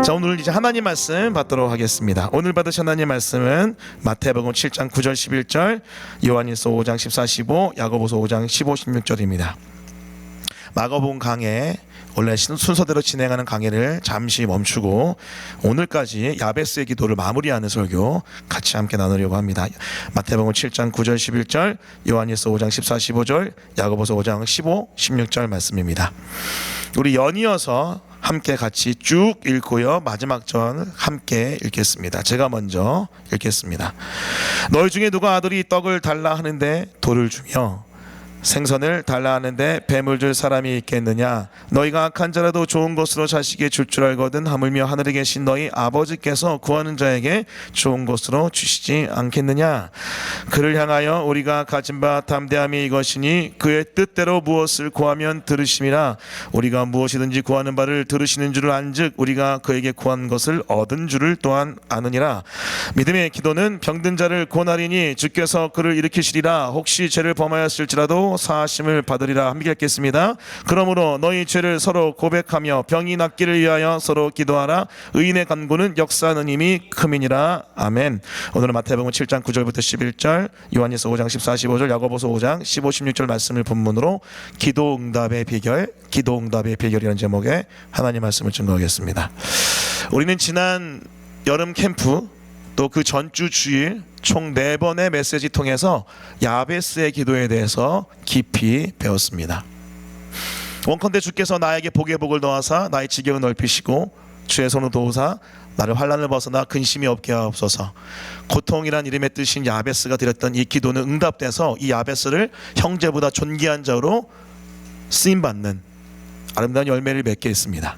자, 오늘 이제 하나님 말씀 받도록 하겠습니다. 오늘 받으신 하나님 말씀은 마태복음 7장 9절 11절, 요한일서 5장 14, 15, 야고보서 5장 15, 16절입니다. 마가복음 강해 원래 순서대로 진행하는 강해를 잠시 멈추고 오늘까지 야베스의 기도를 마무리하는 설교 같이 함께 나누려고 합니다. 마태복음 7장 9절 11절, 요한일서 5장 14, 15절, 야고보서 5장 15, 16절 말씀입니다. 우리 연이어서 함께 같이 쭉 읽고요, 마지막 전 함께 읽겠습니다. 제가 먼저 읽겠습니다. 너희 중에 누가 아들이 떡을 달라 하는데 돌을 주며 생선을 달라 하는데 뱀을 줄 사람이 있겠느냐? 너희가 악한 자라도 좋은 것으로 자식에게 줄 줄 알거든 하물며 하늘에 계신 너희 아버지께서 구하는 자에게 좋은 것으로 주시지 않겠느냐? 그를 향하여 우리가 가진 바 담대함이 이것이니 그의 뜻대로 무엇을 구하면 들으심이라. 우리가 무엇이든지 구하는 바를 들으시는 줄을 안즉 우리가 그에게 구한 것을 얻은 줄을 또한 아느니라. 믿음의 기도는 병든 자를 고나리니 주께서 그를 일으키시리라. 혹시 죄를 범하였을지라도 사하심을 받으리라. 함께 읽겠습니다. 그러므로 너희 죄를 서로 고백하며 병이 낫기를 위하여 서로 기도하라. 의인의 간구는 역사하는 힘이 큼이니라. 아멘. 오늘은 마태복음 7장 9절부터 11절, 요한일서 5장 14, 15절, 야고보서 5장 15, 16절 말씀을 본문으로 기도응답의 비결이라는 제목의 하나님 말씀을 증거하겠습니다. 우리는 지난 여름 캠프 또 그 전주 주일 총 4번의 메시지 통해서 야베스의 기도에 대해서 깊이 배웠습니다. 원컨대 주께서 나에게 복의 복을 더하사 나의 지경을 넓히시고 주의 손을 도우사 나를 환난을 벗어나 근심이 없게 하옵소서. 고통이란 이름의 뜻인 야베스가 드렸던 이 기도는 응답돼서 이 야베스를 형제보다 존귀한 자로 쓰임받는 아름다운 열매를 맺게 했습니다.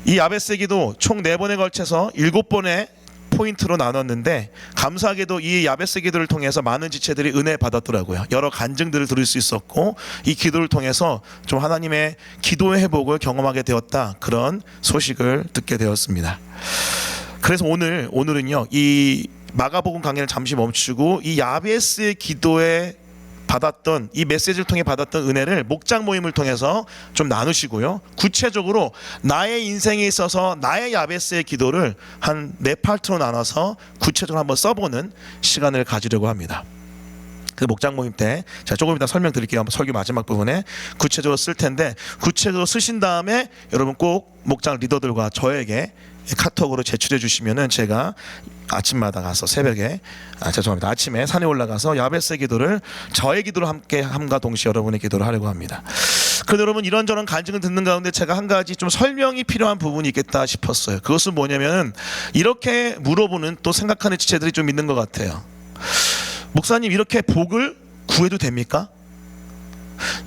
이 야베스의 기도 총 4번에 걸쳐서 7번의 포인트로 나눴는데 감사하게도 이 야베스 기도를 통해서 많은 지체들이 은혜 받았더라고요. 여러 간증들을 들을 수 있었고 이 기도를 통해서 좀 하나님의 기도의 회복을 경험하게 되었다, 그런 소식을 듣게 되었습니다. 그래서 오늘은요, 이 마가복음 강의를 잠시 멈추고 이 야베스의 기도에 받았던 이 메시지를 통해 받았던 은혜를 목장 모임을 통해서 좀 나누시고요, 구체적으로 나의 인생에 있어서 나의 야베스의 기도를 한 4파트로 나눠서 구체적으로 한번 써보는 시간을 가지려고 합니다. 그 목장 모임 때 제가 조금 이따 설명드릴게요. 한번 설교 마지막 부분에 구체적으로 쓸 텐데, 구체적으로 쓰신 다음에 여러분 꼭 목장 리더들과 저에게 카톡으로 제출해 주시면은 제가 아침마다 가서 새벽에 아침에 산에 올라가서 야베스의 기도를 저의 기도로 함께 함과 동시에 여러분의 기도를 하려고 합니다. 그런데 여러분, 이런저런 간증을 듣는 가운데 제가 한 가지 좀 설명이 필요한 부분이 있겠다 싶었어요. 그것은 뭐냐면, 이렇게 물어보는 또 생각하는 지체들이 좀 있는 것 같아요. 목사님, 이렇게 복을 구해도 됩니까?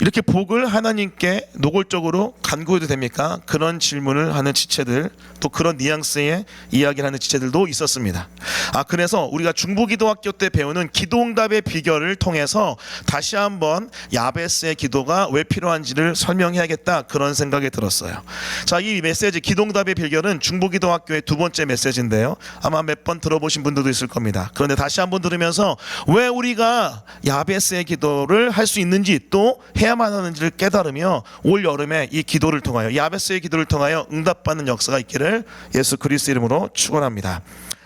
이렇게 복을 하나님께 노골적으로 간구해도 됩니까? 그런 질문을 하는 지체들, 또 그런 뉘앙스의 이야기를 하는 지체들도 있었습니다. 그래서 우리가 중보기도학교 때 배우는 기도응답의 비결을 통해서 다시 한번 야베스의 기도가 왜 필요한지를 설명해야겠다, 그런 생각이 들었어요. 자, 이 메시지 기도응답의 비결은 중보기도학교의 2번째 메시지인데요, 아마 몇 번 들어보신 분들도 있을 겁니다. 그런데 다시 한번 들으면서 왜 우리가 야베스의 기도를 할 수 있는지, 또 해야만 하는지를 깨달으며 올 여름에 이 기도를 통하여, 야베스의 기도를 통하여 응답받는 역사가 있기를 예수 그리스도 이름으로 축원합니다.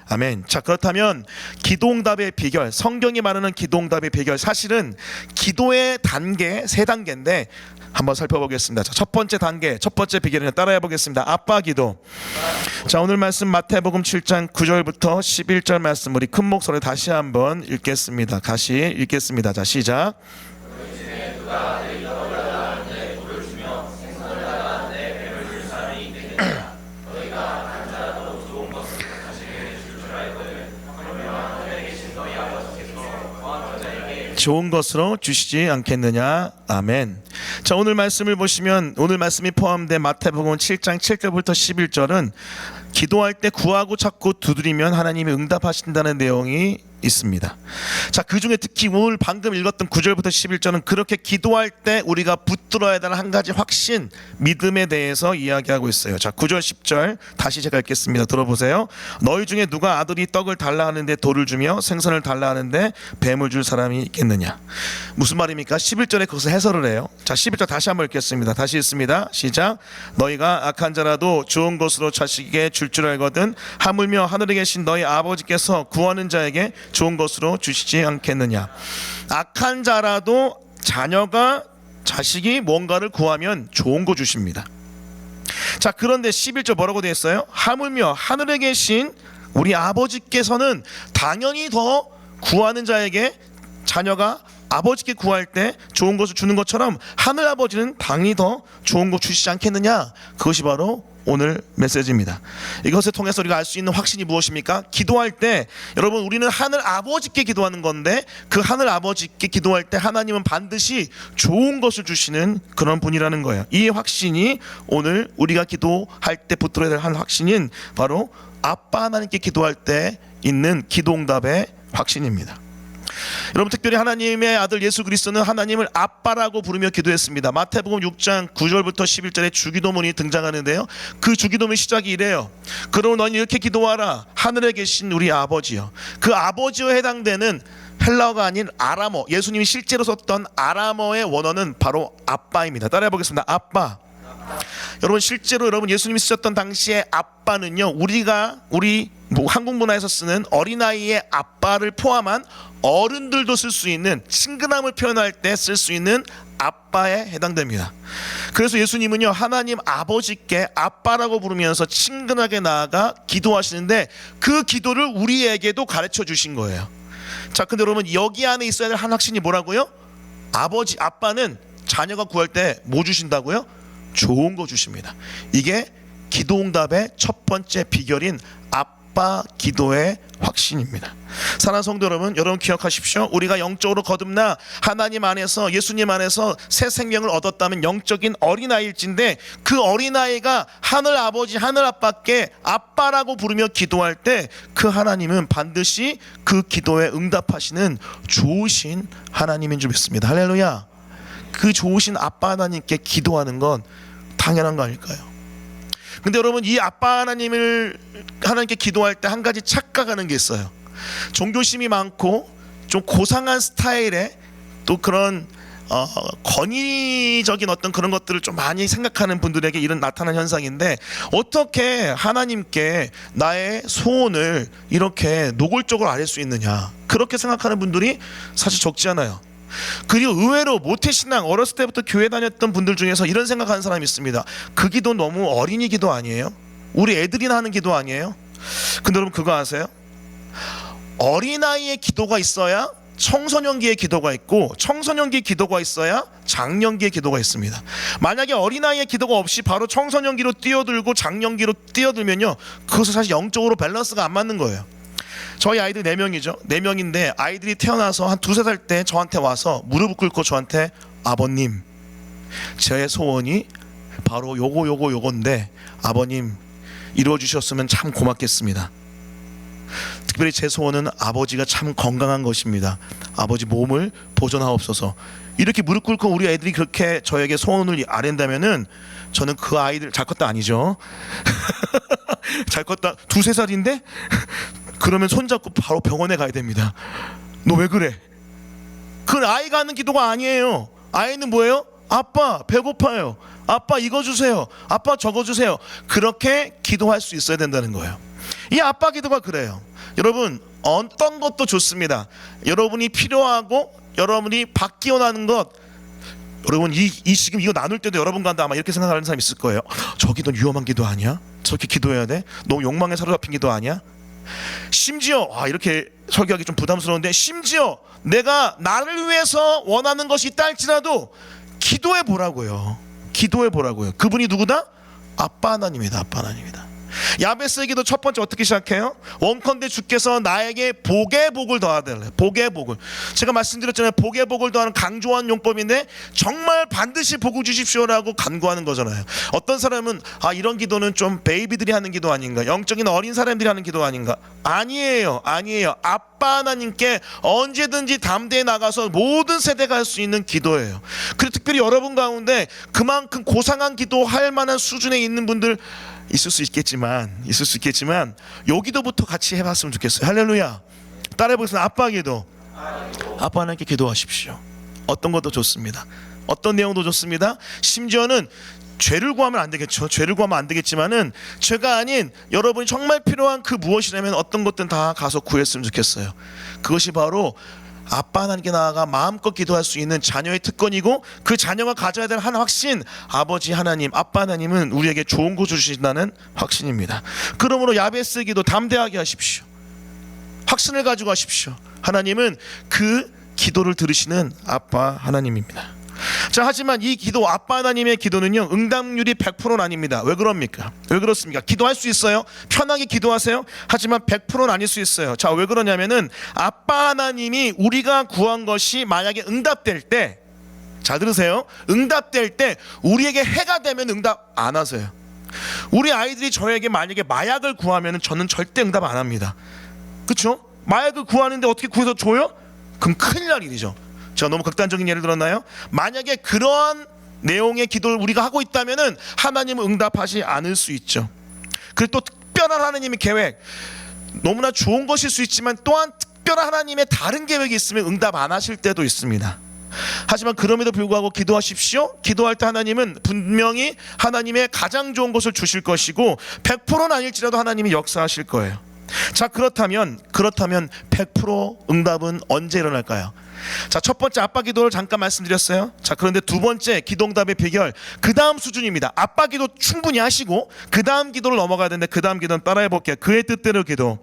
아멘. 자, 그렇다면 기도응답의 비결, 성경이 말하는 기도응답의 비결, 사실은 기도의 단계 3단계인데 한번 살펴보겠습니다. 자, 첫 번째 단계, 첫 번째 비결을 따라해 보겠습니다. 아빠 기도. 자, 오늘 말씀 마태복음 7장 9절부터 11절 말씀 우리 큰 목소리로 다시 한번 읽겠습니다. 다시 읽겠습니다. 자, 시작. 좋은 것으로 주시지 않겠느냐. 아멘. 자, 오늘 말씀을 보시면 오늘 말씀이 포함된 마태복음 7장 7절부터 11절은 기도할 때 구하고 찾고 두드리면 하나님이 응답하신다는 내용이 있습니다. 자, 그 중에 특히 오늘 방금 읽었던 9절부터 11절은 그렇게 기도할 때 우리가 붙들어야 되는 한 가지 확신, 믿음에 대해서 이야기하고 있어요. 자, 9절 10절 다시 제가 읽겠습니다. 들어보세요. 너희 중에 누가 아들이 떡을 달라 하는데 돌을 주며 생선을 달라 하는데 뱀을 줄 사람이 있겠느냐? 무슨 말입니까? 11절에 그것을 해설을 해요. 자, 11절 다시 한번 읽겠습니다. 다시 읽습니다. 시작. 너희가 악한 자라도 좋은 것으로 자식에게 줄 알거든 하물며 하늘에 계신 너희 아버지께서 구하는 자에게 좋은 것으로 주시지 않겠느냐? 악한 자라도 자식이 뭔가를 구하면 좋은 거 주십니다. 자, 그런데 11절 뭐라고 되어 있어요? 하물며 하늘에 계신 우리 아버지께서는 당연히 더 구하는 자에게 자녀가 아버지께 구할 때 좋은 것을 주는 것처럼 하늘 아버지는 당연히 더 좋은 것 주시지 않겠느냐? 그것이 바로 오늘 메시지입니다. 이것을 통해서 우리가 알 수 있는 확신이 무엇입니까? 기도할 때 여러분 우리는 하늘 아버지께 기도하는 건데 그 하늘 아버지께 기도할 때 하나님은 반드시 좋은 것을 주시는 그런 분이라는 거예요. 이 확신이 오늘 우리가 기도할 때 붙들어야 될 한 확신인 바로 아빠 하나님께 기도할 때 있는 기도응답의 확신입니다. 여러분 특별히 하나님의 아들 예수 그리스도는 하나님을 아빠라고 부르며 기도했습니다. 마태복음 6장 9절부터 11절에 주기도문이 등장하는데요, 그 주기도문 시작이 이래요. 그러므로 너는 이렇게 기도하라. 하늘에 계신 우리 아버지여. 그 아버지에 해당되는 헬라어가 아닌 아람어, 예수님이 실제로 썼던 아람어의 원어는 바로 아빠입니다. 따라해 보겠습니다. 아빠. 여러분 실제로 여러분 예수님이 쓰셨던 당시에 아빠는요, 우리 한국 문화에서 쓰는 어린아이의 아빠를 포함한 어른들도 쓸 수 있는, 친근함을 표현할 때 쓸 수 있는 아빠에 해당됩니다. 그래서 예수님은요 하나님 아버지께 아빠라고 부르면서 친근하게 나아가 기도하시는데 그 기도를 우리에게도 가르쳐 주신 거예요. 자, 근데 여러분 여기 안에 있어야 될 한 확신이 뭐라고요? 아빠는 자녀가 구할 때 뭐 주신다고요? 좋은 거 주십니다. 이게 기도응답의 첫 번째 비결인 아빠 기도의 확신입니다. 사랑하는 성도 여러분 기억하십시오. 우리가 영적으로 거듭나 하나님 안에서, 예수님 안에서 새 생명을 얻었다면 영적인 어린아이일진데 그 어린아이가 하늘 아버지 하늘 아빠께 아빠라고 부르며 기도할 때 그 하나님은 반드시 그 기도에 응답하시는 좋으신 하나님인 줄 믿습니다. 할렐루야. 그 좋으신 아빠 하나님께 기도하는 건 당연한 거 아닐까요? 근데 여러분 이 아빠 하나님께 기도할 때 한 가지 착각하는 게 있어요. 종교심이 많고 좀 고상한 스타일의 또 그런 권위적인 어떤 그런 것들을 좀 많이 생각하는 분들에게 이런 나타난 현상인데, 어떻게 하나님께 나의 소원을 이렇게 노골적으로 아뢰 수 있느냐, 그렇게 생각하는 분들이 사실 적지 않아요. 그리고 의외로 모태신앙, 어렸을 때부터 교회 다녔던 분들 중에서 이런 생각하는 사람이 있습니다. 그 기도 너무 어린이 기도 아니에요? 우리 애들이나 하는 기도 아니에요? 근데 여러분 그거 아세요? 어린아이의 기도가 있어야 청소년기의 기도가 있고, 청소년기의 기도가 있어야 장년기의 기도가 있습니다. 만약에 어린아이의 기도가 없이 바로 청소년기로 뛰어들고 장년기로 뛰어들면요, 그것은 사실 영적으로 밸런스가 안 맞는 거예요. 저희 아이들 4명이죠. 4명인데 아이들이 태어나서 한 2-3살 때 저한테 와서 무릎을 꿇고 저한테 아버님, 제 소원이 바로 요건데 아버님 이루어주셨으면 참 고맙겠습니다. 특별히 제 소원은 아버지가 참 건강한 것입니다. 아버지 몸을 보존하옵소서. 이렇게 무릎 꿇고 우리 애들이 그렇게 저에게 소원을 아랜다면은 저는 그 아이들, 잘 컸다 아니죠? 잘 컸다 2-3살인데 그러면 손잡고 바로 병원에 가야 됩니다. 너 왜 그래? 그건 아이가 하는 기도가 아니에요. 아이는 뭐예요? 아빠 배고파요. 아빠 이거 주세요. 아빠 저거 주세요. 그렇게 기도할 수 있어야 된다는 거예요. 이 아빠 기도가 그래요. 여러분 어떤 것도 좋습니다. 여러분이 필요하고 여러분이 받기 원하는 것, 여러분 지금 이거 나눌 때도 여러분 간다 아마 이렇게 생각하는 사람 있을 거예요. 저 기도는 위험한 기도 아니야? 저렇게 기도해야 돼? 너무 욕망에 사로잡힌 기도 아니야? 심지어 이렇게 설교하기 좀 부담스러운데, 심지어 내가 나를 위해서 원하는 것이 있다 할지라도 기도해 보라고요. 기도해 보라고요. 그분이 누구다? 아빠 하나님이다. 아빠 하나님이다. 야베스의 기도 첫 번째 어떻게 시작해요? 원컨대 주께서 나에게 복의 복을 더하달래. 복의 복을. 제가 말씀드렸잖아요. 복의 복을 더하는 강조한 용법인데 정말 반드시 복을 주십시오라고 간구하는 거잖아요. 어떤 사람은 이런 기도는 좀 베이비들이 하는 기도 아닌가, 영적인 어린 사람들이 하는 기도 아닌가. 아니에요. 아빠 하나님께 언제든지 담대히 나가서 모든 세대가 할 수 있는 기도예요. 그리고 특별히 여러분 가운데 그만큼 고상한 기도할 만한 수준에 있는 분들 있을 수 있겠지만 요 기도부터 같이 해봤으면 좋겠어요. 할렐루야. 따라해보겠습니다. 아빠 기도. 아빠 하나님께 기도하십시오. 어떤 것도 좋습니다. 어떤 내용도 좋습니다. 심지어는 죄를 구하면 안 되겠죠. 죄를 구하면 안 되겠지만은 죄가 아닌 여러분이 정말 필요한 그 무엇이라면 어떤 것든 다 가서 구했으면 좋겠어요. 그것이 바로 아빠 하나님께 나아가 마음껏 기도할 수 있는 자녀의 특권이고, 그 자녀가 가져야 될 한 확신, 아버지 하나님, 아빠 하나님은 우리에게 좋은 거 주신다는 확신입니다. 그러므로 야베스 기도 담대하게 하십시오. 확신을 가지고 하십시오. 하나님은 그 기도를 들으시는 아빠 하나님입니다. 자, 하지만 이 기도, 아빠 하나님의 기도는요, 응답률이 100%는 아닙니다. 왜 그럽니까? 왜 그렇습니까? 기도할 수 있어요. 편하게 기도하세요. 하지만 100%는 아닐 수 있어요. 자, 왜 그러냐면은 아빠 하나님이 우리가 구한 것이 만약에 응답될 때, 잘 들으세요. 응답될 때 우리에게 해가 되면 응답 안 하세요. 우리 아이들이 저에게 만약에 마약을 구하면은 저는 절대 응답 안 합니다. 그렇죠? 마약을 구하는데 어떻게 구해서 줘요? 그럼 큰일 날 일이죠. 제가 너무 극단적인 예를 들었나요? 만약에 그러한 내용의 기도를 우리가 하고 있다면은 하나님은 응답하지 않을 수 있죠. 그리고 또 특별한 하나님의 계획, 너무나 좋은 것일 수 있지만 또한 특별한 하나님의 다른 계획이 있으면 응답 안 하실 때도 있습니다. 하지만 그럼에도 불구하고 기도하십시오. 기도할 때 하나님은 분명히 하나님의 가장 좋은 것을 주실 것이고 100%는 아닐지라도 하나님이 역사하실 거예요. 자, 그렇다면 100% 응답은 언제 일어날까요? 자, 첫 번째 아빠 기도를 잠깐 말씀드렸어요. 자, 그런데 두 번째 기도응답의 비결, 그 다음 수준입니다. 아빠 기도 충분히 하시고 그 다음 기도를 넘어가야 되는데, 그 다음 기도는 따라해 볼게요. 그의 뜻대로 기도.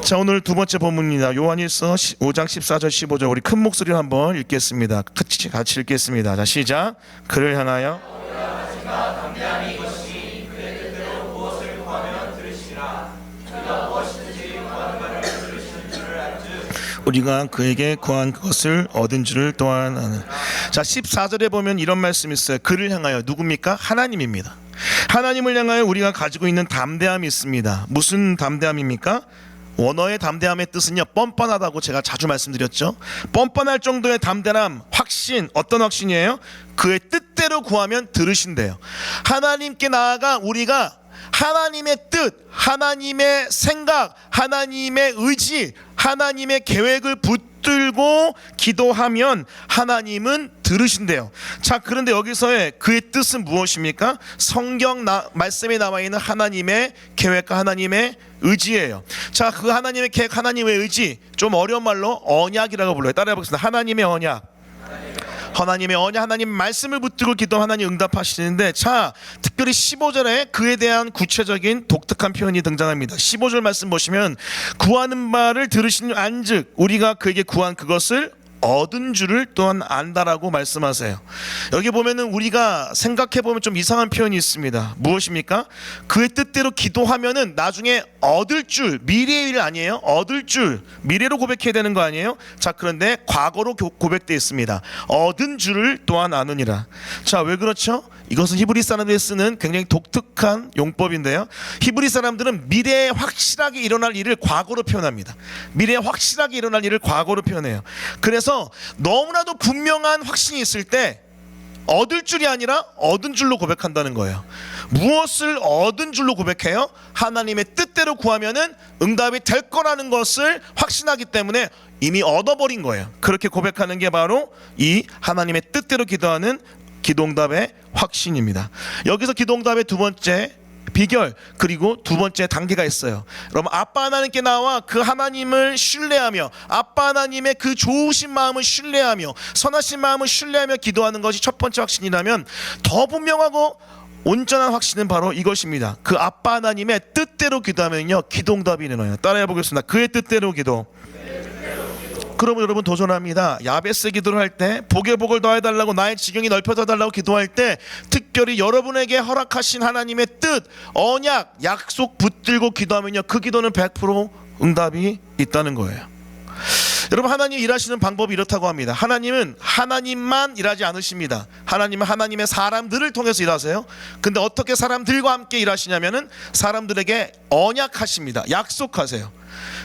자, 오늘 두 번째 본문입니다. 요한일서 5장 14절 15절. 우리 큰 목소리로 한번 읽겠습니다. 같이 읽겠습니다. 자, 시작. 그를 향하여 우리가 그에게 구한 것을 얻은 줄을 또한 아는. 자, 14절에 보면 이런 말씀이 있어요. 그를 향하여. 누굽니까? 하나님입니다. 하나님을 향하여 우리가 가지고 있는 담대함이 있습니다. 무슨 담대함입니까? 원어의 담대함의 뜻은요, 뻔뻔하다고 제가 자주 말씀드렸죠. 뻔뻔할 정도의 담대함, 확신. 어떤 확신이에요? 그의 뜻대로 구하면 들으신대요. 하나님께 나아가 우리가 하나님의 뜻, 하나님의 생각, 하나님의 의지, 하나님의 계획을 붙들고 기도하면 하나님은 들으신대요. 자, 그런데 여기서의 그의 뜻은 무엇입니까? 성경 말씀에 나와 있는 하나님의 계획과 하나님의 의지예요. 자, 그 하나님의 계획, 하나님의 의지, 좀 어려운 말로 언약이라고 불러요. 따라해 보겠습니다. 하나님의 언약. 하나님의 언약, 하나님 말씀을 붙들고 기도, 하나님 응답하시는데, 자, 특별히 15절에 그에 대한 구체적인 독특한 표현이 등장합니다. 15절 말씀 보시면 구하는 바를 들으시는 안즉 우리가 그에게 구한 그것을 얻은 줄을 또한 안다라고 말씀하세요. 여기 보면은 우리가 생각해보면 좀 이상한 표현이 있습니다. 무엇입니까? 그의 뜻대로 기도하면은 나중에 얻을 줄, 미래의 일 아니에요? 얻을 줄, 미래로 고백해야 되는 거 아니에요? 자, 그런데 과거로 고백되어 있습니다. 얻은 줄을 또한 아느니라. 자, 왜 그렇죠? 이것은 히브리 사람들이 쓰는 굉장히 독특한 용법인데요, 히브리 사람들은 미래에 확실하게 일어날 일을 과거로 표현합니다. 미래에 확실하게 일어날 일을 과거로 표현해요. 그래서 너무나도 분명한 확신이 있을 때 얻을 줄이 아니라 얻은 줄로 고백한다는 거예요. 무엇을 얻은 줄로 고백해요? 하나님의 뜻대로 구하면은 응답이 될 거라는 것을 확신하기 때문에 이미 얻어버린 거예요. 그렇게 고백하는 게 바로 이 하나님의 뜻대로 기도하는 기도응답의 확신입니다. 여기서 기도응답의 두 번째 비결, 그리고 두 번째 단계가 있어요. 여러분, 아빠 하나님께 나와 그 하나님을 신뢰하며, 아빠 하나님의 그 좋으신 마음을 신뢰하며, 선하신 마음을 신뢰하며 기도하는 것이 첫 번째 확신이라면, 더 분명하고 온전한 확신은 바로 이것입니다. 그 아빠 하나님의 뜻대로 기도하면요, 기도응답이 일어나요. 따라해 보겠습니다. 그의 뜻대로 기도. 그러면 여러분 도전합니다. 야베스 기도를 할 때 복에 복을 더해달라고, 나의 지경이 넓혀져 달라고 기도할 때 특별히 여러분에게 허락하신 하나님의 뜻, 언약, 약속 붙들고 기도하면요, 그 기도는 100% 응답이 있다는 거예요. 여러분, 하나님 일하시는 방법이 이렇다고 합니다. 하나님은 하나님만 일하지 않으십니다. 하나님은 하나님의 사람들을 통해서 일하세요. 근데 어떻게 사람들과 함께 일하시냐면은 사람들에게 언약하십니다. 약속하세요.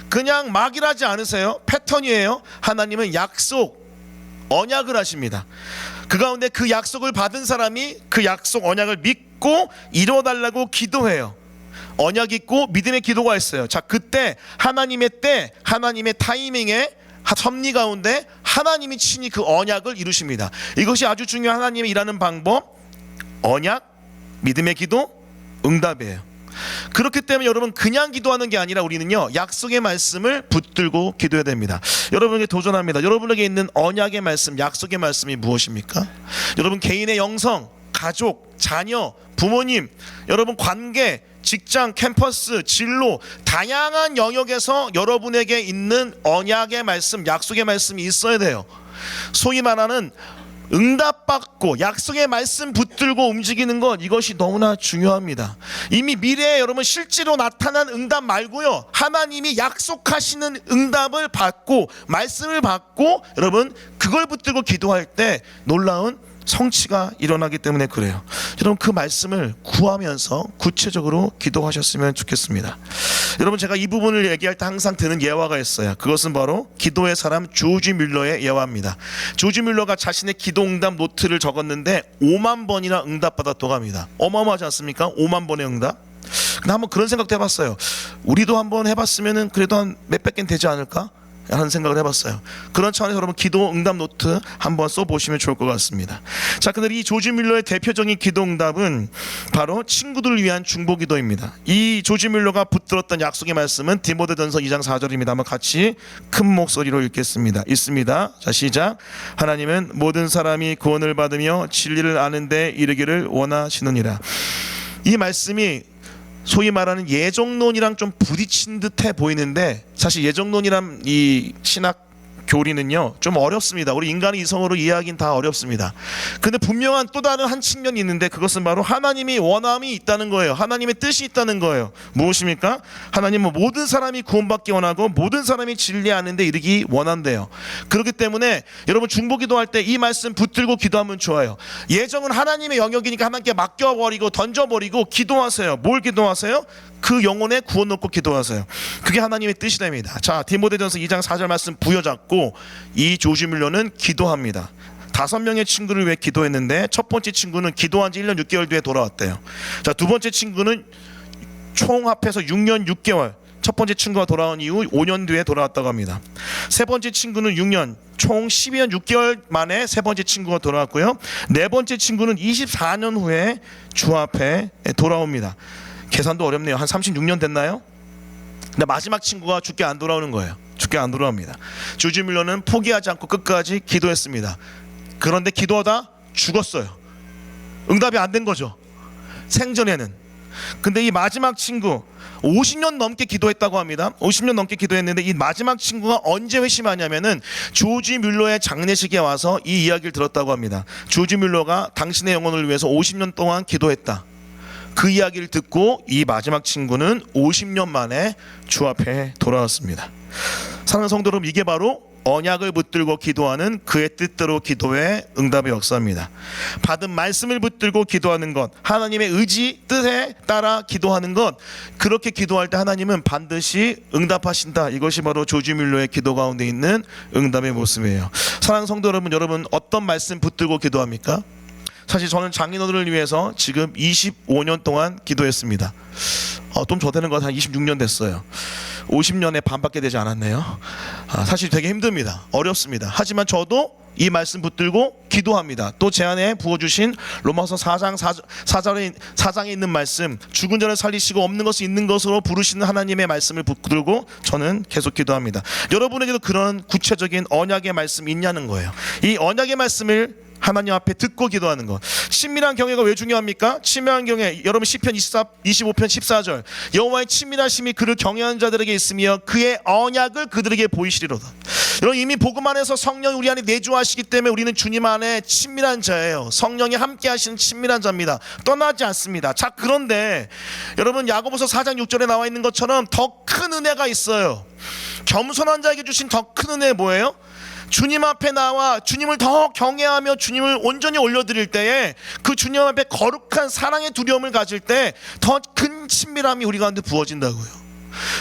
그냥 막 일하지 않으세요. 패턴이에요. 하나님은 약속, 언약을 하십니다. 그 가운데 그 약속을 받은 사람이 그 약속, 언약을 믿고 이뤄달라고 기도해요. 언약 있고 믿음의 기도가 있어요. 자, 그때 하나님의 때, 하나님의 타이밍에 섭리 가운데 하나님이 친히 그 언약을 이루십니다. 이것이 아주 중요한 하나님의 일하는 방법, 언약, 믿음의 기도, 응답이에요. 그렇기 때문에 여러분, 그냥 기도하는 게 아니라 우리는요, 약속의 말씀을 붙들고 기도해야 됩니다. 여러분에게 도전합니다. 여러분에게 있는 언약의 말씀, 약속의 말씀이 무엇입니까? 여러분 개인의 영성, 가족, 자녀, 부모님, 여러분 관계, 직장, 캠퍼스, 진로, 다양한 영역에서 여러분에게 있는 언약의 말씀, 약속의 말씀이 있어야 돼요. 소위 말하는 응답받고 약속의 말씀 붙들고 움직이는 것, 이것이 너무나 중요합니다. 이미 미래에 여러분 실제로 나타난 응답 말고요, 하나님이 약속하시는 응답을 받고 말씀을 받고 여러분 그걸 붙들고 기도할 때 놀라운 성취가 일어나기 때문에 그래요. 여러분, 그 말씀을 구하면서 구체적으로 기도하셨으면 좋겠습니다. 여러분, 제가 이 부분을 얘기할 때 항상 드는 예화가 있어요. 그것은 바로 기도의 사람 조지 뮬러의 예화입니다. 조지 뮬러가 자신의 기도 응답 노트를 적었는데 5만 번이나 응답받았다고 합니다. 어마어마하지 않습니까? 5만 번의 응답. 근데 한번 그런 생각도 해봤어요. 우리도 한번 해봤으면 그래도 한 몇백 개는 되지 않을까 하는 생각을 해봤어요. 그런 차원에서 여러분 기도 응답 노트 한번 써보시면 좋을 것 같습니다. 자, 근데 이 조지 뮬러의 대표적인 기도 응답은 바로 친구들을 위한 중보 기도입니다. 이 조지 뮬러가 붙들었던 약속의 말씀은 디모데전서 2장 4절입니다. 한번 같이 큰 목소리로 읽겠습니다. 읽습니다. 자, 시작. 하나님은 모든 사람이 구원을 받으며 진리를 아는 데 이르기를 원하시느니라. 이 말씀이 소위 말하는 예정론이랑 좀 부딪힌 듯해 보이는데, 사실 예정론이란 이 신학 교리는요 좀 어렵습니다. 우리 인간의 이성으로 이해하기는 다 어렵습니다. 근데 분명한 또 다른 한 측면이 있는데, 그것은 바로 하나님이 원함이 있다는 거예요. 하나님의 뜻이 있다는 거예요. 무엇입니까? 하나님은 모든 사람이 구원받기 원하고 모든 사람이 진리 아는데 이르기 원한대요. 그렇기 때문에 여러분 중보 기도할 때 이 말씀 붙들고 기도하면 좋아요. 예정은 하나님의 영역이니까 하나님께 맡겨버리고 던져버리고 기도하세요. 뭘 기도하세요? 그 영혼의 구원 놓고 기도하세요. 그게 하나님의 뜻이 됩니다. 자, 디모데전서 2장 4절 말씀 부여잡고 이 조지 뮬러는 기도합니다. 5명의 친구를 위해 기도했는데 첫 번째 친구는 기도한 지 1년 6개월 뒤에 돌아왔대요. 자, 두 번째 친구는 총 합해서 6년 6개월, 첫 번째 친구가 돌아온 이후 5년 뒤에 돌아왔다고 합니다. 세 번째 친구는 6년, 총 12년 6개월 만에 세 번째 친구가 돌아왔고요. 네 번째 친구는 24년 후에 주 앞에 돌아옵니다. 계산도 어렵네요. 한 36년 됐나요? 근데 마지막 친구가 주께 안 돌아오는 거예요. 주께 안 돌아옵니다. 조지 뮬러는 포기하지 않고 끝까지 기도했습니다. 그런데 기도하다 죽었어요. 응답이 안 된 거죠, 생전에는. 근데 이 마지막 친구 50년 넘게 기도했다고 합니다. 50년 넘게 기도했는데 이 마지막 친구가 언제 회심하냐면은 조지 뮬러의 장례식에 와서 이 이야기를 들었다고 합니다. 조지 뮬러가 당신의 영혼을 위해서 50년 동안 기도했다. 그 이야기를 듣고 이 마지막 친구는 50년 만에 주 앞에 돌아왔습니다. 사랑하는 성도 여러분, 이게 바로 언약을 붙들고 기도하는 그의 뜻대로 기도의 응답의 역사입니다. 받은 말씀을 붙들고 기도하는 것, 하나님의 의지, 뜻에 따라 기도하는 것, 그렇게 기도할 때 하나님은 반드시 응답하신다. 이것이 바로 조지 뮬러의 기도 가운데 있는 응답의 모습이에요. 사랑하는 성도 여러분, 여러분 어떤 말씀 붙들고 기도합니까? 사실 저는 장인어른을 위해서 지금 25년 동안 기도했습니다. 좀 더 되는 건 한 26년 됐어요. 50년에 반밖에 되지 않았네요. 사실 되게 힘듭니다. 어렵습니다. 하지만 저도 이 말씀 붙들고 기도합니다. 또 제 안에 부어주신 로마서 4장에 있는 말씀, 죽은 자를 살리시고 없는 것을 있는 것으로 부르시는 하나님의 말씀을 붙들고 저는 계속 기도합니다. 여러분에게도 그런 구체적인 언약의 말씀이 있냐는 거예요. 이 언약의 말씀을 하나님 앞에 듣고 기도하는 것. 친밀한 경외가 왜 중요합니까? 친밀한 경외, 여러분 시편 25편 14절, 여호와의 친밀하심이 그를 경외하는 자들에게 있으며 그의 언약을 그들에게 보이시리로다. 여러분, 이미 복음 안에서 성령이 우리 안에 내주하시기 때문에 우리는 주님 안에 친밀한 자예요. 성령이 함께 하시는 친밀한 자입니다. 떠나지 않습니다. 자, 그런데 여러분, 야고보서 4장 6절에 나와 있는 것처럼 더 큰 은혜가 있어요. 겸손한 자에게 주신 더 큰 은혜 뭐예요? 주님 앞에 나와 주님을 더 경외하며 주님을 온전히 올려드릴 때에 그 주님 앞에 거룩한 사랑의 두려움을 가질 때 더 큰 친밀함이 우리 가운데 부어진다고요.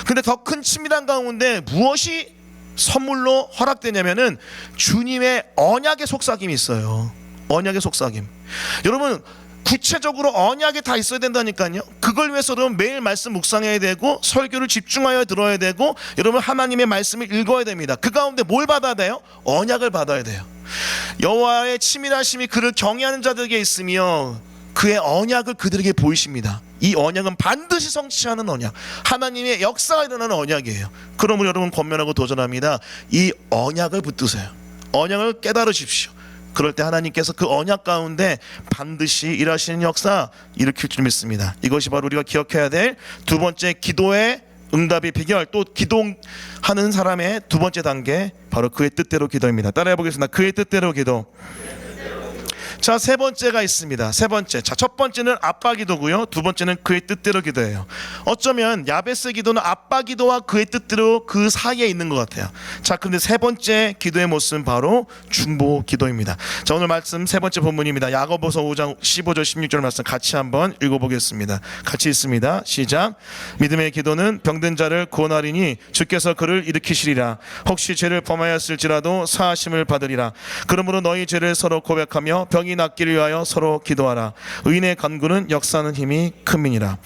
근데 더 큰 친밀함 가운데 무엇이 선물로 허락되냐면은 주님의 언약의 속삭임이 있어요. 언약의 속삭임. 여러분, 구체적으로 언약이 다 있어야 된다니까요. 그걸 위해서 여러분 매일 말씀 묵상해야 되고 설교를 집중하여 들어야 되고 여러분 하나님의 말씀을 읽어야 됩니다. 그 가운데 뭘 받아야 돼요? 언약을 받아야 돼요. 여호와의 치밀하심이 그를 경외하는 자들에게 있으며 그의 언약을 그들에게 보이십니다. 이 언약은 반드시 성취하는 언약, 하나님의 역사가 일어나는 언약이에요. 그러므로 여러분 권면하고 도전합니다. 이 언약을 붙드세요. 언약을 깨달으십시오. 그럴 때 하나님께서 그 언약 가운데 반드시 일하시는 역사 일으킬 줄 믿습니다. 이것이 바로 우리가 기억해야 될 두 번째 기도의 응답의 비결, 또 기도하는 사람의 두 번째 단계, 바로 그의 뜻대로 기도입니다. 따라해 보겠습니다. 그의 뜻대로 기도. 자, 세 번째가 있습니다. 세 번째. 자, 첫 번째는 아빠 기도고요. 두 번째는 그의 뜻대로 기도예요. 어쩌면 야베스 기도는 아빠 기도와 그의 뜻대로 그 사이에 있는 것 같아요. 자, 근데 세 번째 기도의 모습은 바로 중보 기도입니다. 자, 오늘 말씀 세 번째 본문입니다. 야고보서 5장 15절 16절 말씀 같이 한번 읽어보겠습니다. 같이 있습니다. 시작. 믿음의 기도는 병든 자를 구원하리니 주께서 그를 일으키시리라. 혹시 죄를 범하였을지라도 사하심을 받으리라. 그러므로 너희 죄를 서로 고백하며 병이 낫기를 위하여 서로 기도하라. 의인의 간구는 역사하는 힘이 큰민이라.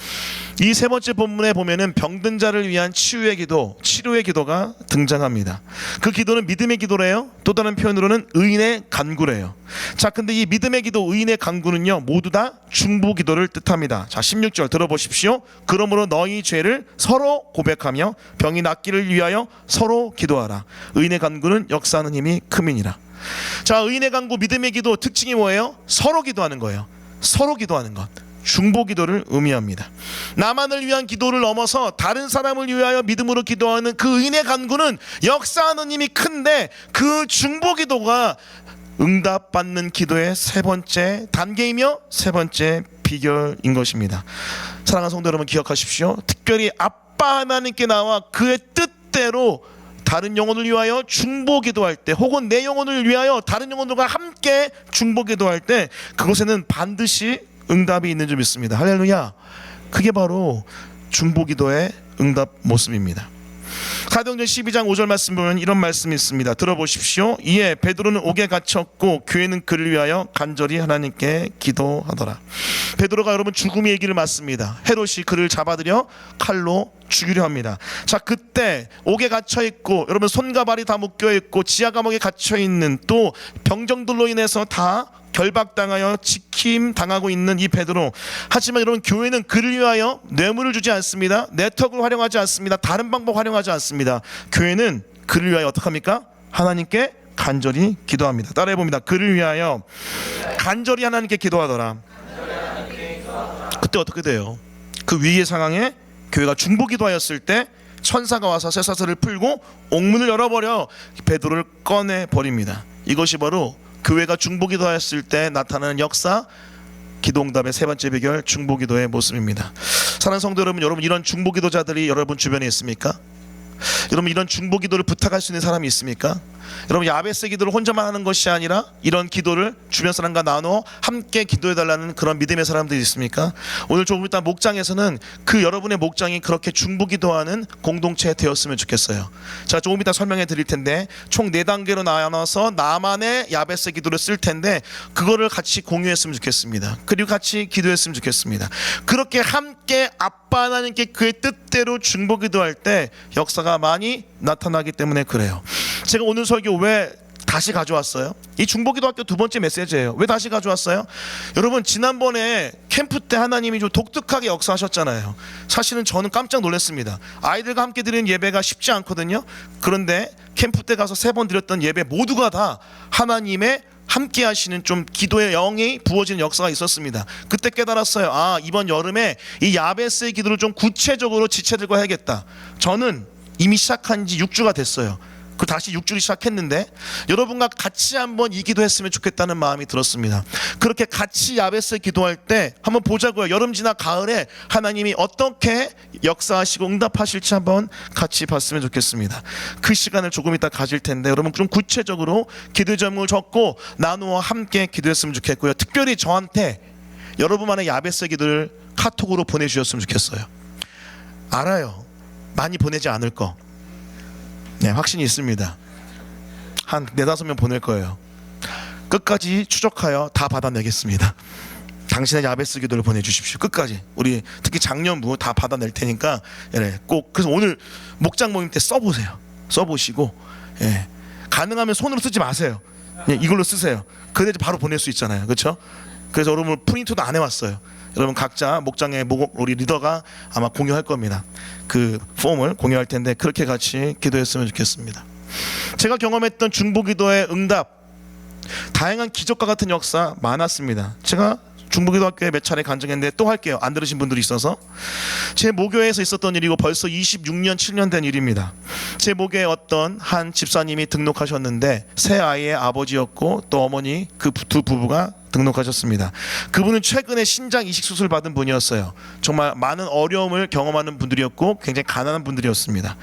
이 세 번째 본문에 보면은 병든 자를 위한 치유의 기도, 치료의 기도가 등장합니다. 그 기도는 믿음의 기도래요. 또 다른 표현으로는 의인의 간구래요. 자, 근데 이 믿음의 기도, 의인의 간구는요 모두 다 중보 기도를 뜻합니다. 자, 16절 들어보십시오. 그러므로 너희 죄를 서로 고백하며 병이 낫기를 위하여 서로 기도하라. 의인의 간구는 역사하는 힘이 큰민이라. 자, 의인의 간구, 믿음의 기도 특징이 뭐예요? 서로 기도하는 거예요. 서로 기도하는 것, 중보 기도를 의미합니다. 나만을 위한 기도를 넘어서 다른 사람을 위하여 믿음으로 기도하는 그 의인의 간구는 역사하는 힘이 큰데, 그 중보 기도가 응답받는 기도의 세 번째 단계이며 세 번째 비결인 것입니다. 사랑하는 성도 여러분, 기억하십시오. 특별히 아빠 하나님께 나와 그의 뜻대로 다른 영혼을 위하여 중보 기도할 때, 혹은 내 영혼을 위하여 다른 영혼들과 함께 중보 기도할 때, 그곳에는 반드시 응답이 있는 줄 믿습니다. 할렐루야. 그게 바로 중보 기도의 응답 모습입니다. 사도행전 12장 5절 말씀 보면 이런 말씀이 있습니다. 들어보십시오. 이에 베드로는 옥에 갇혔고 교회는 그를 위하여 간절히 하나님께 기도하더라. 베드로가 여러분 죽음의 얘기를 맞습니다. 헤롯이 그를 잡아들여 칼로 죽이려 합니다. 자, 그때 옥에 갇혀 있고 여러분 손과 발이 다 묶여 있고 지하 감옥에 갇혀 있는, 또 병정들로 인해서 다 결박당하여 지킴 당하고 있는 이 베드로. 하지만 여러분, 교회는 그를 위하여 뇌물을 주지 않습니다. 네트워크를 활용하지 않습니다. 다른 방법 활용하지 않습니다. 교회는 그를 위하여 어떻게 합니까? 하나님께 간절히 기도합니다. 따라해 봅니다. 그를 위하여 간절히 하나님께 기도하더라. 그때 어떻게 돼요? 그 위기의 상황에 교회가 중보 기도하였을 때 천사가 와서 쇠사슬을 풀고 옥문을 열어버려 베드로를 꺼내버립니다. 이것이 바로 교회가 중보 기도하였을 때 나타나는 역사, 기도응답의 세 번째 비결, 중보 기도의 모습입니다. 사랑하는 성도 여러분, 여러분 이런 중보 기도자들이 여러분 주변에 있습니까? 여러분 이런 중보 기도를 부탁할 수 있는 사람이 있습니까? 여러분 야베스 기도를 혼자만 하는 것이 아니라 이런 기도를 주변 사람과 나누어 함께 기도해달라는 그런 믿음의 사람들이 있습니까? 오늘 조금 이따 목장에서는 그 여러분의 목장이 그렇게 중보 기도하는 공동체 되었으면 좋겠어요. 자, 조금 이따 설명해 드릴 텐데 총 4단계로 나눠서 나만의 야베스 기도를 쓸 텐데 그거를 같이 공유했으면 좋겠습니다. 그리고 같이 기도했으면 좋겠습니다. 그렇게 함께 아빠 하나님께 그의 뜻대로 중보 기도할 때 역사가 많이 나타나기 때문에 그래요. 제가 오늘 설교 왜 다시 가져왔어요? 이 중보기도 학교 두 번째 메시지예요. 왜 다시 가져왔어요? 여러분 지난번에 캠프 때 하나님이 좀 독특하게 역사하셨잖아요. 사실은 저는 깜짝 놀랐습니다. 아이들과 함께 드리는 예배가 쉽지 않거든요. 그런데 캠프 때 가서 3번 드렸던 예배 모두가 다 하나님의 함께 하시는 좀 기도의 영이 부어지는 역사가 있었습니다. 그때 깨달았어요. 아, 이번 여름에 이 야베스의 기도를 좀 구체적으로 지체들과 해야겠다. 저는 이미 시작한 지 6주가 됐어요. 그 다시 6주를 시작했는데 여러분과 같이 한번 이 기도했으면 좋겠다는 마음이 들었습니다. 그렇게 같이 야베스 기도할 때 한번 보자고요. 여름 지나 가을에 하나님이 어떻게 역사하시고 응답하실지 한번 같이 봤으면 좋겠습니다. 그 시간을 조금 이따 가질 텐데 여러분 좀 구체적으로 기도 제목을 적고 나누어 함께 기도했으면 좋겠고요. 특별히 저한테 여러분만의 야베스 기도를 카톡으로 보내주셨으면 좋겠어요. 알아요. 많이 보내지 않을 거. 네, 확신이 있습니다. 한 4-5명 보낼 거예요. 끝까지 추적하여 다 받아내겠습니다. 당신의 야베스 기도를 보내주십시오. 끝까지. 우리 특히 작년부 다 받아낼 테니까 꼭 그래서 오늘 목장 모임 때 써보세요. 써보시고 가능하면 손으로 쓰지 마세요. 이걸로 쓰세요. 그래야지 바로 보낼 수 있잖아요. 그렇죠? 그래서 여러분 프린트도 안 해왔어요. 여러분 각자 목장의 우리 리더가 아마 공유할 겁니다. 그 폼을 공유할 텐데 그렇게 같이 기도했으면 좋겠습니다. 제가 경험했던 중보기도의 응답, 다양한 기적과 같은 역사 많았습니다. 제가 중보기도학교에 몇 차례 간증했는데 또 할게요. 안 들으신 분들이 있어서. 제 모교에서 있었던 일이고 벌써 26년 7년 된 일입니다. 제 모교에 어떤 한 집사님이 등록하셨는데 새 아이의 아버지였고 또 어머니 그 두 부부가 등록하셨습니다. 그분은 최근에 신장 이식 수술 받은 분이었어요. 정말 많은 어려움을 경험하는 분들이었고 굉장히 가난한 분들이었습니다.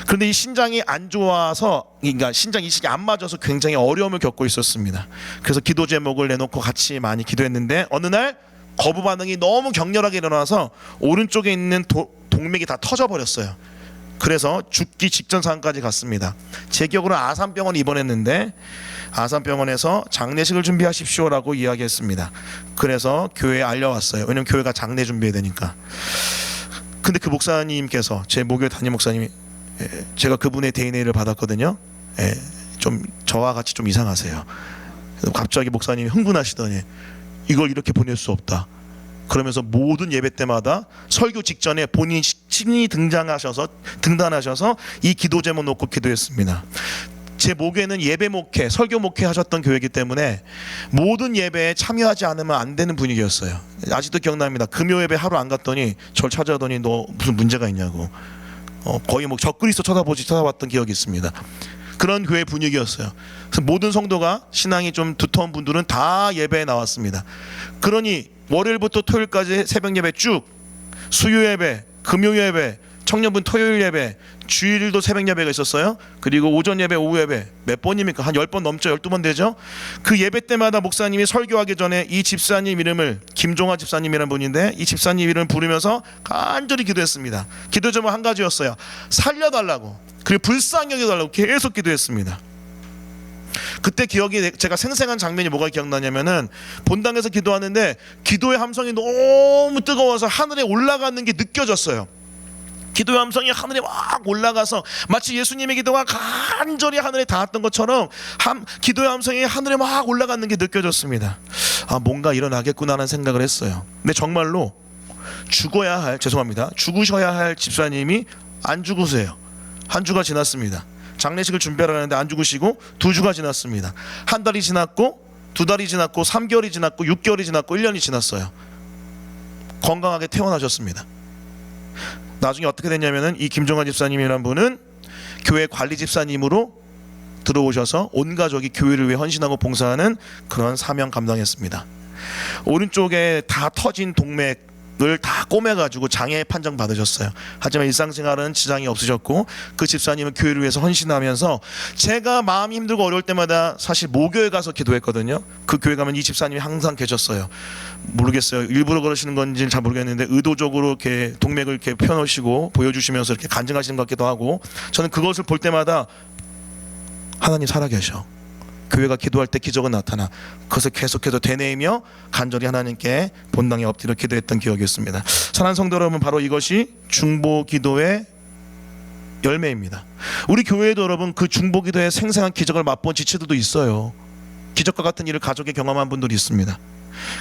그런데 이 신장이 안 좋아서, 그러니까 신장 이식이 안 맞아서 굉장히 어려움을 겪고 있었습니다. 그래서 기도 제목을 내놓고 같이 많이 기도했는데 어느 날 거부 반응이 너무 격렬하게 일어나서 오른쪽에 있는 동맥이 다 터져버렸어요. 그래서 죽기 직전 상황까지 갔습니다. 제 기억으로 아산병원에 입원했는데 아산병원에서 장례식을 준비하십시오라고 이야기했습니다. 그래서 교회에 알려왔어요. 왜냐면 교회가 장례 준비해야 되니까. 근데 그 목사님께서, 제 모교회 담임 목사님이, 제가 그분의 DNA를 받았거든요. 좀 저와 같이 좀 이상하세요. 갑자기 목사님이 흥분하시더니 이걸 이렇게 보낼 수 없다. 그러면서 모든 예배 때마다 설교 직전에 본인 친히 등단하셔서 이 기도 제목 놓고 기도했습니다. 제 모교회는 예배 목회, 설교 목회 하셨던 교회이기 때문에 모든 예배에 참여하지 않으면 안 되는 분위기였어요. 아직도 기억납니다. 금요 예배 하루 안 갔더니 저를 찾아오더니 너 무슨 문제가 있냐고. 거의 뭐 적그리스도 쳐다봤던 기억이 있습니다. 그런 교회 분위기였어요. 그래서 모든 성도가 신앙이 좀 두터운 분들은 다 예배에 나왔습니다. 그러니 월요일부터 토요일까지 새벽 예배 쭉, 수요 예배, 금요 예배, 청년분 토요일 예배, 주일도 새벽 예배가 있었어요. 그리고 오전 예배, 오후 예배 몇 번입니까? 한 10번 넘죠. 12번 되죠. 그 예배 때마다 목사님이 설교하기 전에 이 집사님 이름을, 김종화 집사님이라는 분인데 이 집사님 이름을 부르면서 간절히 기도했습니다. 기도 제목 한 가지였어요. 살려달라고, 그리고 불쌍히 여겨달라고 계속 기도했습니다. 그때 기억이, 제가 생생한 장면이 뭐가 기억나냐면은 본당에서 기도하는데 기도의 함성이 너무 뜨거워서 하늘에 올라가는 게 느껴졌어요. 기도의 함성이 하늘에 막 올라가서 마치 예수님의 기도가 간절히 하늘에 닿았던 것처럼 기도의 함성이 하늘에 막 올라가는 게 느껴졌습니다. 아, 뭔가 일어나겠구나 하는 생각을 했어요. 근데 정말로 죽으셔야 할 집사님이 안 죽으세요. 한 주가 지났습니다. 장례식을 준비하려는데 안 죽으시고 2주가 지났습니다. 한 달이 지났고 2달이 지났고 3개월이 지났고 6개월이 지났고 1년이 지났어요. 건강하게 퇴원하셨습니다. 나중에 어떻게 됐냐면은 이 김종환 집사님이라는 분은 교회 관리 집사님으로 들어오셔서 온 가족이 교회를 위해 헌신하고 봉사하는 그런 사명 감당했습니다. 오른쪽에 다 터진 동맥을 다 꼬매가지고 장애 판정 받으셨어요. 하지만 일상생활은 지장이 없으셨고 그 집사님은 교회를 위해서 헌신하면서, 제가 마음이 힘들고 어려울 때마다 사실 모교에 가서 기도했거든요. 그 교회 가면 이 집사님이 항상 계셨어요. 모르겠어요. 일부러 그러시는 건지는 잘 모르겠는데 의도적으로 이렇게 동맥을 이렇게 펴놓으시고 보여주시면서 이렇게 간증하시는 것 같기도 하고, 저는 그것을 볼 때마다 하나님 살아계셔. 교회가 기도할 때 기적은 나타나. 그것을 계속해서 되뇌이며 간절히 하나님께 본당에 엎드려 기도했던 기억이 있습니다. 사랑하는 성도 여러분, 바로 이것이 중보기도의 열매입니다. 우리 교회에도 여러분 그 중보기도의 생생한 기적을 맛본 지체들도 있어요. 기적과 같은 일을 가족에 경험한 분들이 있습니다.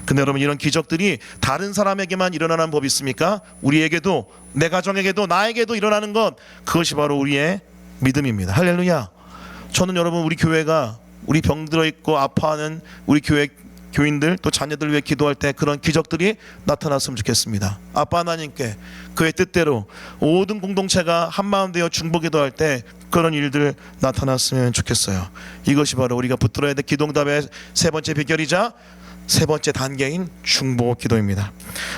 근데 여러분, 이런 기적들이 다른 사람에게만 일어나는 법이 있습니까? 우리에게도, 내 가정에게도, 나에게도 일어나는 것, 그것이 바로 우리의 믿음입니다. 할렐루야. 저는 여러분 우리 교회가 우리 병들어 있고 아파하는 우리 교회 교인들 또 자녀들 위해 기도할 때 그런 기적들이 나타났으면 좋겠습니다. 아빠 하나님께 그의 뜻대로 모든 공동체가 한마음 되어 중보 기도할 때 그런 일들 나타났으면 좋겠어요. 이것이 바로 우리가 붙들어야 될 기도응답의 세 번째 비결이자 세 번째 단계인 중보 기도입니다.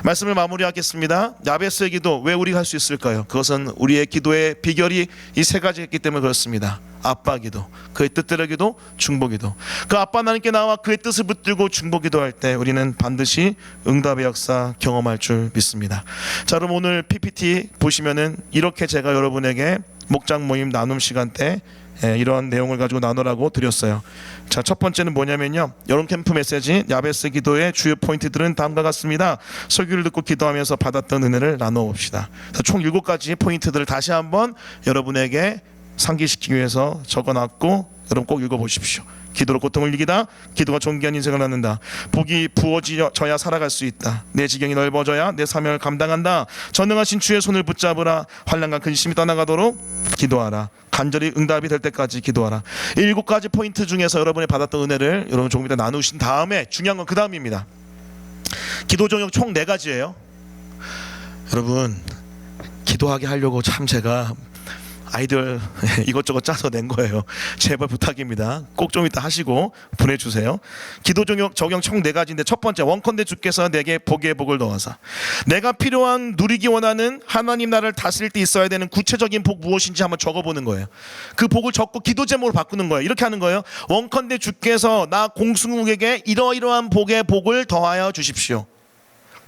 말씀을 마무리하겠습니다. 야베스의 기도 왜 우리가 할 수 있을까요? 그것은 우리의 기도의 비결이 이 세 가지가 있기 때문에 그렇습니다. 아빠 기도, 그의 뜻대로 기도, 중보 기도. 그 아빠 하나님께 나와 그의 뜻을 붙들고 중보 기도할 때 우리는 반드시 응답의 역사 경험할 줄 믿습니다. 자, 그럼 오늘 PPT 보시면은 이렇게 제가 여러분에게 목장 모임 나눔 시간 때 이런 내용을 가지고 나누라고 드렸어요. 자, 첫 번째는 뭐냐면요, 여름 캠프 메시지 야베스 기도의 주요 포인트들은 다음과 같습니다. 설교를 듣고 기도하면서 받았던 은혜를 나누어 봅시다. 총 7가지 포인트들을 다시 한번 여러분에게 상기시키기 위해서 적어놨고 여러분 꼭 읽어보십시오. 기도로 고통을 이기다. 기도가 존귀한 인생을 낳는다. 복이 부어져야 살아갈 수 있다. 내 지경이 넓어져야 내 사명을 감당한다. 전능하신 주의 손을 붙잡으라. 환난과 근심이 떠나가도록 기도하라. 간절히 응답이 될 때까지 기도하라. 7가지 포인트 중에서 여러분이 받았던 은혜를 여러분 조금 이따 나누신 다음에 중요한 건 그 다음입니다. 기도 종목 총 4가지예요. 여러분 기도하게 하려고 참 제가 아이들 이것저것 짜서 낸 거예요. 제발 부탁입니다. 꼭 좀 이따 하시고 보내주세요. 기도 적용 총 4가지인데 첫 번째, 원컨대 주께서 내게 복의 복을 더하사. 내가 필요한 누리기 원하는 하나님 나라를 다스릴 때 있어야 되는 구체적인 복 무엇인지 한번 적어보는 거예요. 그 복을 적고 기도 제목으로 바꾸는 거예요. 이렇게 하는 거예요. 원컨대 주께서 나 공승욱에게 이러이러한 복의 복을 더하여 주십시오.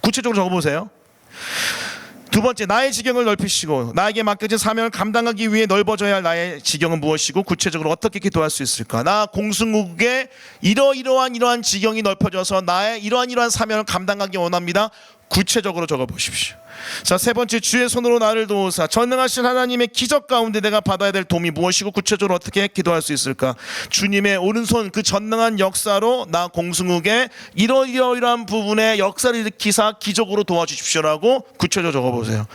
구체적으로 적어보세요. 두 번째, 나의 지경을 넓히시고 나에게 맡겨진 사명을 감당하기 위해 넓어져야 할 나의 지경은 무엇이고 구체적으로 어떻게 기도할 수 있을까? 나 공승욱의 이러한 지경이 넓혀져서 나의 이러한 사명을 감당하기 원합니다. 구체적으로 적어보십시오. 자, 세 번째, 주의 손으로 나를 도우사. 전능하신 하나님의 기적 가운데 내가 받아야 될 도움이 무엇이고 구체적으로 어떻게 기도할 수 있을까? 주님의 오른손 그 전능한 역사로 나 공승욱의 이러이러한 부분에 역사를 일으키사 기적으로 도와주십시오라고 구체적으로 적어보세요.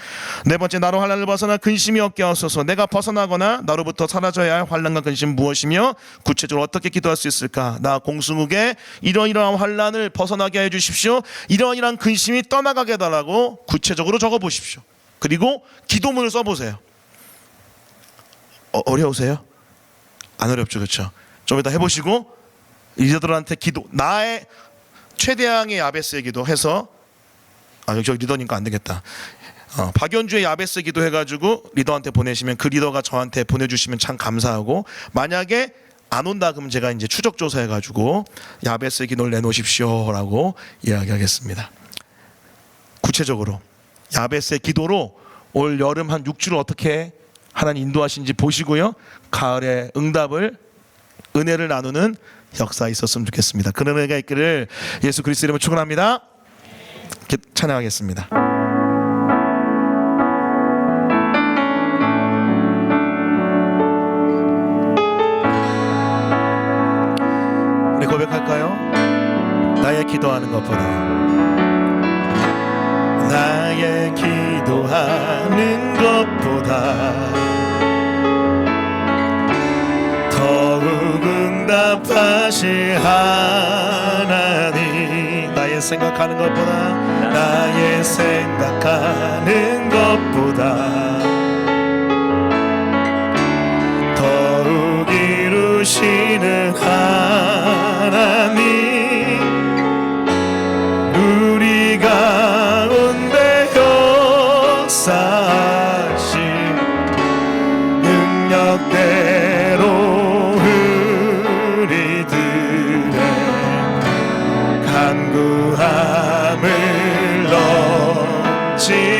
네 번째, 나로 환난을 벗어나 근심이 없게 하소서. 내가 벗어나거나 나로부터 사라져야 할 환난과 근심 무엇이며 구체적으로 어떻게 기도할 수 있을까? 나 공승욱의 이러이러한 환난을 벗어나게 해주십시오. 이러이러한 근심이 떠나가게 해달라고 구체적으로 적어보십시오. 그리고 기도문을 써보세요. 어려우세요? 안 어렵죠, 그렇죠? 좀 이따 해보시고 리더들한테 기도, 나의 최대항의 야베스의 기도 해서 저 리더니까 안 되겠다. 박연주의 야베스 기도 해가지고 리더한테 보내시면 그 리더가 저한테 보내주시면 참 감사하고, 만약에 안 온다 그러면 제가 이제 추적 조사해가지고 야베스 기도를 내놓으십시오라고 이야기하겠습니다. 구체적으로 야베스의 기도로 올 여름 한 6주를 어떻게 하나님 인도하신지 보시고요, 가을에 응답을 은혜를 나누는 역사 있었으면 좋겠습니다. 그런 은혜가 있기를 예수 그리스도 이름으로 축원합니다. 찬양하겠습니다. 우리 고백할까요? 나의 기도하는 것보다, 나의 기도하는 것보다 더욱 응답하실 하나님. 나의 생각하는 것보다, 나의 생각하는 것보다 더욱 이루시는 하나님. 우리 가운데 역사하신 능력대로 우리들의 간구함을 넘치도록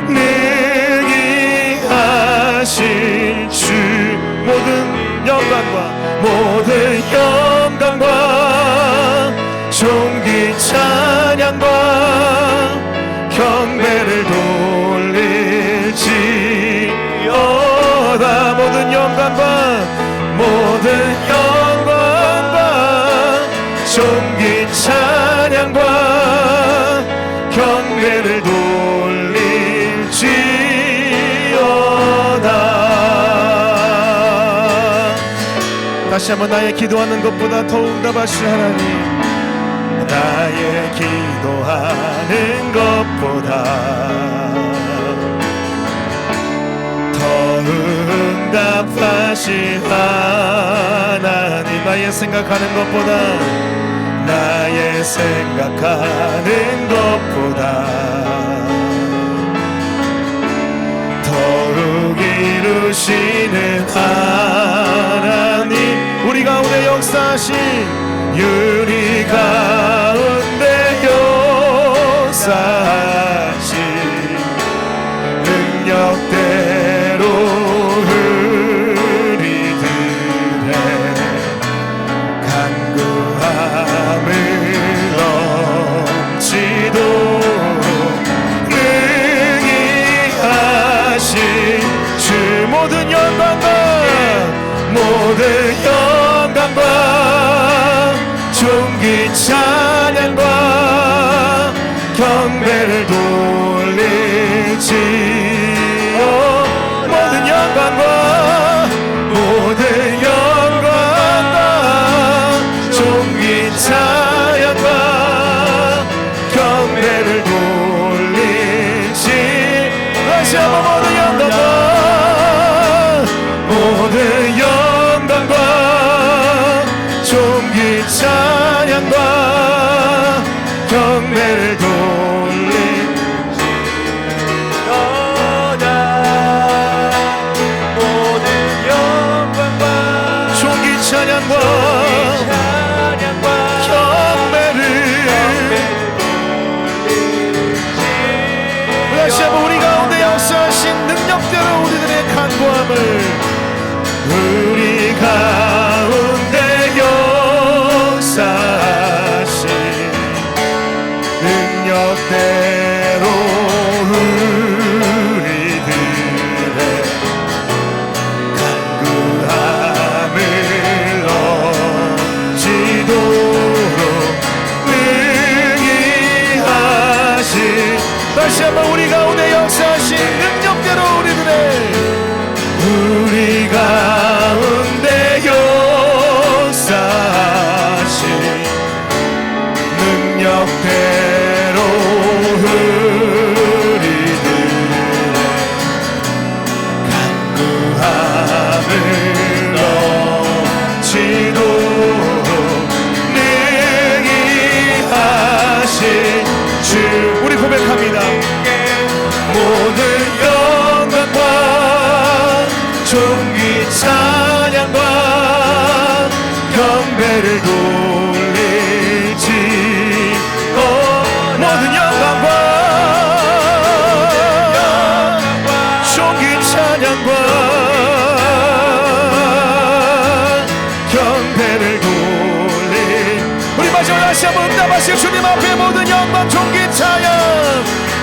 능히 하실 주, 모든 영광과 존귀 찬양과 경배를 돌릴지어다. 모든 영광과 존귀 찬양과 경배를 돌릴지어다. 다시 한번 나의 기도하는 것보다 더 응답하실 하나님, 나의 기도하는 것보다 더 응답하실 하나님, 나의 생각하는 것보다, 나의 생각하는 것보다 더욱 이루시는 하나님, 우리 가운데 역사하신, 우리 가운데 역사하신 능력대로 우리들의 간구함을 넘치도록 능히 하신 주, 모든 영광과 존귀 찬양과 경배를 돌릴지어, 모든 영광과 존귀 찬양과 경배를 돌릴지, 다시 한번 모든 영광과 존귀 찬양과 경배를 돌릴지어다. 모든 영광과 존귀 찬양과 경배를 다시 한번 우리 가운데 역사하신 능력대로 우리들의 간구함을, 우리 가운데 역사하신 능력대로 우리들의 간구함을 넘치도록 능히 하신, 다시 한번 우리 가운데 역사하신 능력대로 우리 가운데 역사하신 능력대로 우리들의 간구함을 넘치도록 능히 하신 주, 우리 고백합니다. 모든 영광과 존귀 찬양과 경배를 돌릴지어, 모든 영광과 존귀 찬양과 경배를 돌릴, 우리 마지막 다시 한번 응답하시고 주님 앞에 모든 영광 존귀 찬양,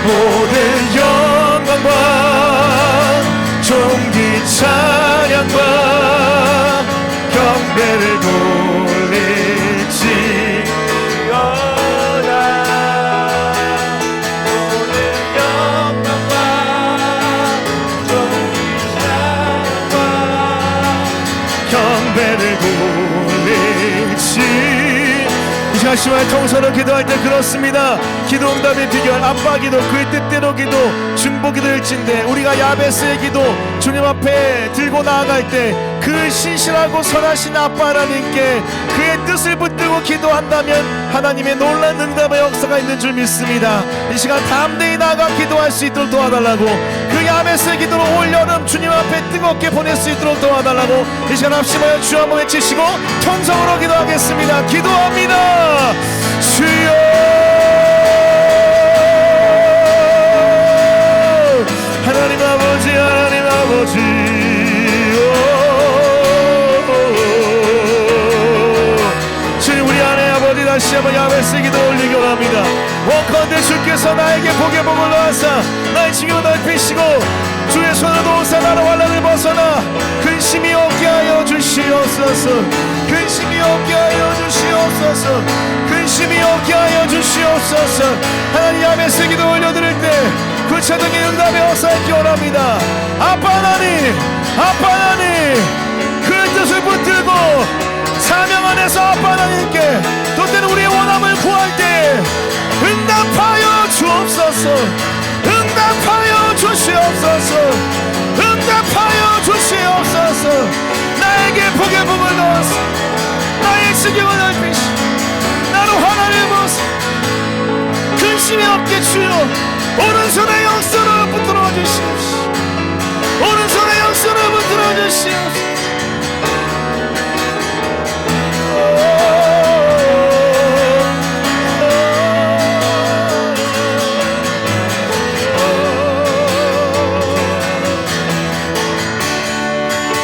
모든 영광과 존귀 찬양과 경배를 돌릴지어다. 모든 영광과 존귀 찬양과 경배를 돌릴지. 이 시간에 통서로 기도할 때 그렇습니다. 기도 응답의 비결, 아빠 기도, 그의 뜻대로 기도, 중보 기도일진데, 우리가 야베스의 기도 주님 앞에 들고 나아갈 때 그 신실하고 선하신 아빠 하나님께 그의 뜻을 붙들고 기도한다면 하나님의 놀라운 응답의 역사가 있는 줄 믿습니다. 이 시간 담대히 나아가 기도할 수 있도록 도와달라고, 그 야베스의 기도로 올여름 주님 앞에 뜨겁게 보낼 수 있도록 도와달라고, 이 시간 합심하여 주여 한번 외치시고 통성으로 기도하겠습니다. 기도합니다. 주여, 하나님 아버지, 하나님 아버지, 주님, 우리 안에 아버지 다시 한번 야베스 기도 올리기 원합니다. 원컨대 주께서 나에게 복의 복을 넣으사 나의 징역을 넓히시고 주의 손을 놓으사 나로 환난을 벗어나 근심이 없게 하여 주시옵소서. 근심이 없게 하여 주시옵소서. 근심이 없게 하여 주시옵소서. 하나님 야베스 기도 올려드릴 때 구체적인 응답의 역사 있기 원합니다. 아빠 하나님, 아빠 하나님, 그 뜻을 붙들고 그래서 아빠 하나님께 또 때는 우리의 원함을 구할 때 응답하여 주옵소서. 응답하여 주시옵소서. 응답하여 주시옵소서. 나에게 복의 복을 넣어서 나의 지경을 넓히시 나로 하나님의 모습 근심이 없게 주여 오른손의 영성으로 붙들어 주시옵소서. 오른손의 영성으로 붙들어 주시옵소서.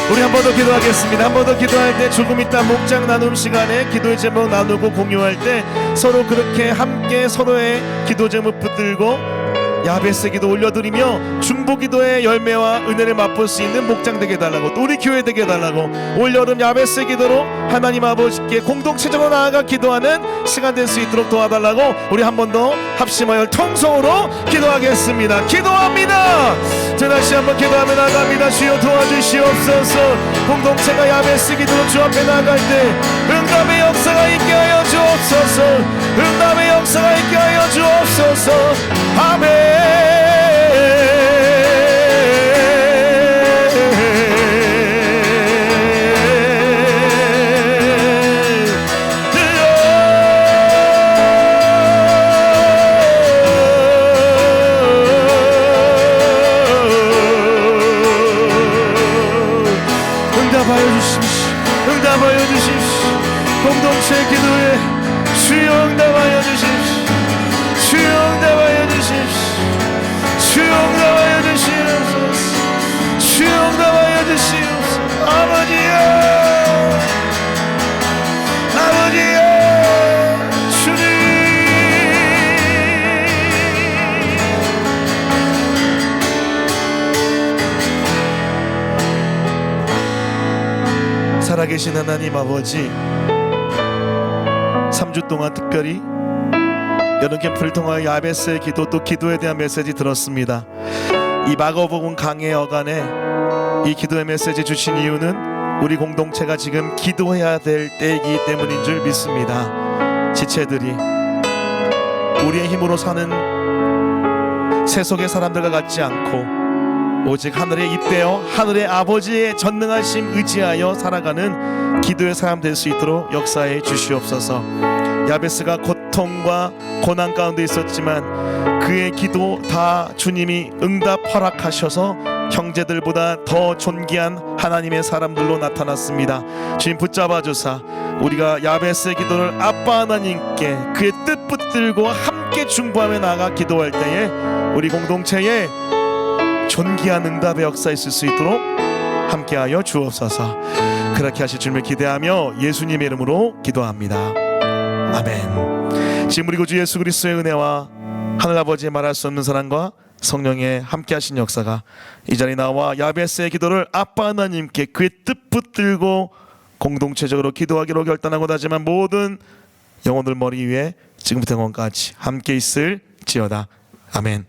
우리 한 번 더 기도하겠습니다. 한 번 더 기도할 때 조금 이따 목장 나눔 시간에 기도의 제목 나누고 공유할 때 서로 그렇게 함께 서로의 기도 제목 붙들고 야베스 기도 올려드리며 중보 기도의 열매와 은혜를 맛볼 수 있는 목장 되게 해달라고, 또 우리 교회 되게 해달라고, 올여름 야베스 기도로 하나님 아버지께 공동체적으로 나아가 기도하는 시간 될 수 있도록 도와달라고 우리 한 번 더 합심하여 통성으로 기도하겠습니다. 기도합니다. 저 다시 한번 기도하며 나갑니다. 주여 도와주시옵소서. 공동체가 야베스 기도로 주 앞에 나갈 때 응답의 역사가 있게 하여 주옵소서. 응답의 역사가 있게 하여 주옵소서. 아멘. 응답하여 주십시오. 응답하여 주십시오. 공동체 기도에 주여 응답하여 주십시오. 주여 응답하여 주십시오. 주여 응답하여 주시옵소서. 주여 응답하여 주시옵소서. 아버지여, 아버지여, 주님. 살아계신 하나님 아버지, 3주 동안 특별히 여름 캠프를 통하여 야베스의 기도, 또 기도에 대한 메시지 들었습니다. 이 마가복음 강해 어간에 이 기도의 메시지 주신 이유는 우리 공동체가 지금 기도해야 될 때이기 때문인 줄 믿습니다. 지체들이 우리의 힘으로 사는 세속의 사람들과 같지 않고 오직 하늘에 입대어 하늘의 아버지의 전능하심 의지하여 살아가는 기도의 사람 될 수 있도록 역사해 주시옵소서. 야베스가 고통과 고난 가운데 있었지만 그의 기도 다 주님이 응답 허락하셔서 형제들보다 더 존귀한 하나님의 사람들로 나타났습니다. 주님 붙잡아 주사 우리가 야베스의 기도를 아빠 하나님께 그의 뜻 붙들고 함께 중보하며 나아가 기도할 때에 우리 공동체에 존귀한 응답의 역사 있을 수 있도록 함께하여 주옵소서. 그렇게 하실 줄을 기대하며 예수님의 이름으로 기도합니다. 아멘. 지금 우리 구주 예수 그리스도의 은혜와 하늘아버지의 말할 수 없는 사랑과 성령의 함께하신 역사가 이 자리에 나와 야베스의 기도를 아빠 하나님께 그의 뜻 붙들고 공동체적으로 기도하기로 결단하고 다짐한 모든 영혼들 머리 위에 지금부터 영원까지 함께 있을지어다. 아멘.